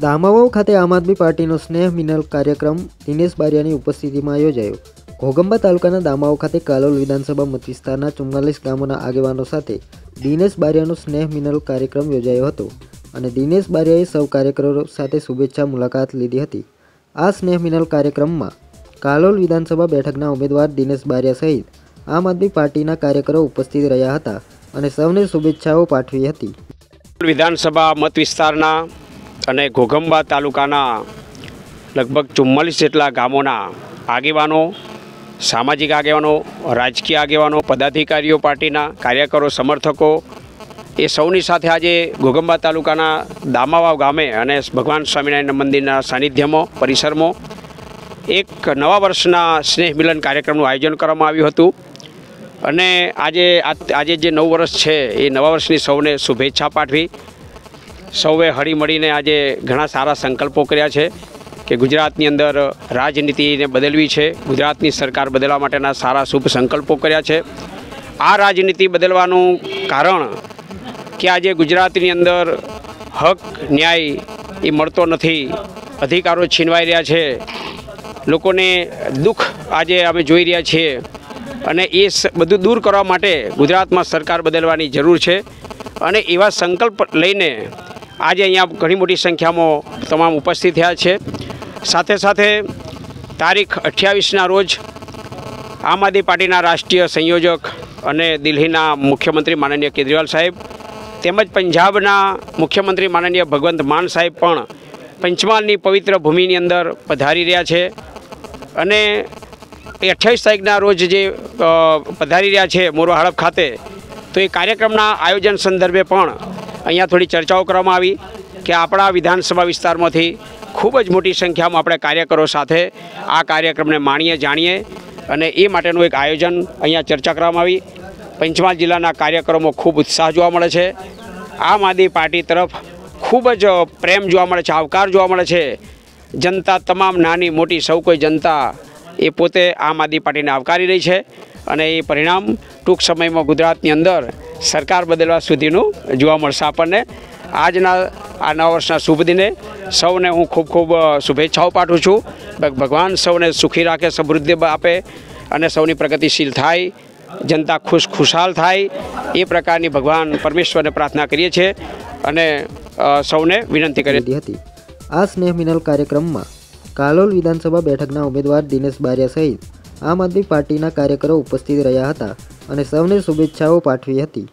દામાવાવ ખાતે આમ આદમી પાર્ટીનો સ્નેહ મિલન કાર્યક્રમ દિનેશ બારિયાની ઉપસ્થિતિમાં યોજાયો। ઘોગંબા તાલુકાના દામાવાવ ખાતે કાલોલ વિધાનસભા મત વિસ્તારના 44 ગામોના આગેવાનો સાથે દિનેશ બારિયાનો સ્નેહ મિલન કાર્યક્રમ યોજાયો હતો અને દિનેશ બારિયાએ સૌ કાર્યકરો સાથે શુભેચ્છા મુલાકાત લીધી હતી। આ સ્નેહ મિલન કાર્યક્રમમાં કાલોલ વિધાનસભા બેઠકના ઉમેદવાર દિનેશ બારિયા સહિત આમ આદમી પાર્ટીના કાર્યકરો ઉપસ્થિત રહ્યા હતા અને સૌને શુભેચ્છાઓ પાઠવી હતી। વિધાનસભા મત વિસ્તારના અને ઘોગંબા તાલુકાના લગભગ 44 જેટલા ગામોના આગેવાનો, સામાજિક આગેવાનો, રાજકીય આગેવાનો, પદાધિકારીઓ, પાર્ટીના કાર્યકરો, સમર્થકો એ સૌની સાથે આજે ઘોગંબા તાલુકાના દામાવાવ ગામે અને ભગવાન સ્વામિનારાયણ મંદિરના સાનિધ્યમાં પરિસરમાં એક નવા વર્ષના સ્નેહ મિલન કાર્યક્રમનું આયોજન કરવામાં આવ્યું હતું અને આજે જે નવું વર્ષ છે એ નવા વર્ષની સૌને શુભેચ્છા પાઠવી સૌએ હળીમળીને આજે ઘણા સારા સંકલ્પો કર્યા છે કે ગુજરાતની અંદર રાજનીતિને બદલવી છે, ગુજરાતની સરકાર બદલવા માટેના સારા શુભ સંકલ્પો કર્યા છે। આ રાજનીતિ બદલવાનું કારણ કે આજે ગુજરાતની અંદર હક ન્યાય એ મળતો નથી, અધિકારો છીનવાઈ રહ્યા છે, લોકોને દુઃખ આજે અમે જોઈ રહ્યા છીએ અને એ બધું દૂર કરવા માટે ગુજરાતમાં સરકાર બદલવાની જરૂર છે અને એવા સંકલ્પ લઈને આજે અહીંયા ઘણી મોટી સંખ્યામાં તમામ ઉપસ્થિત થયા છે। સાથે સાથે તારીખ 28ના રોજ આમ આદમી પાર્ટીના રાષ્ટ્રીય સંયોજક અને દિલ્હીના મુખ્યમંત્રી માનનીય કેજરીવાલ સાહેબ તેમજ પંજાબના મુખ્યમંત્રી માનનીય ભગવંત માન સાહેબ પણ પંચમહાલની પવિત્ર ભૂમિની અંદર પધારી રહ્યા છે અને 28 તારીખના રોજ જે પધારી રહ્યા છે મોરો હડપ ખાતે, તો એ કાર્યક્રમના આયોજન સંદર્ભે પણ અહીંયા થોડી ચર્ચાઓ કરવામાં આવી કે આપણા વિધાનસભા વિસ્તારમાંથી ખૂબ જ મોટી સંખ્યામાં આપણે કાર્યકરો સાથે આ કાર્યક્રમને માણીએ, જાણીએ અને એ માટેનું એક આયોજન અહીંયા ચર્ચા કરવામાં આવી। પંચમહાલ જિલ્લાના કાર્યકરોમાં ખૂબ ઉત્સાહ જોવા મળે છે, આમ આદમી પાર્ટી તરફ ખૂબ જ પ્રેમ જોવા મળે છે, આવકાર જોવા મળે છે। જનતા તમામ નાની મોટી સૌ કોઈ જનતા એ પોતે આમ આદમી પાર્ટીને આવકારી રહી છે અને એ પરિણામ ટૂંક સમયમાં ગુજરાતની અંદર સરકાર બદલવા સુધીનું જોવા મળશે આપણને। આજના આ નવા વર્ષના શુભ દિને સૌને હું ખૂબ ખૂબ શુભેચ્છાઓ પાઠવું છું। ભગવાન સૌને સુખી રાખે, સમૃદ્ધિ આપે અને સૌની પ્રગતિશીલ થાય, જનતા ખુશહાલ થાય એ પ્રકારની ભગવાન પરમેશ્વરને પ્રાર્થના કરીએ છીએ અને સૌને વિનંતી કરી હતી। આ સ્નેહ મિલન કાર્યક્રમમાં કાલોલ વિધાનસભા બેઠકના ઉમેદવાર દિનેશ બારિયા સહિત આમ આદમી પાર્ટીના કાર્યકરો ઉપસ્થિત રહ્યા હતા અને સૌને શુભેચ્છાઓ પાઠવી હતી।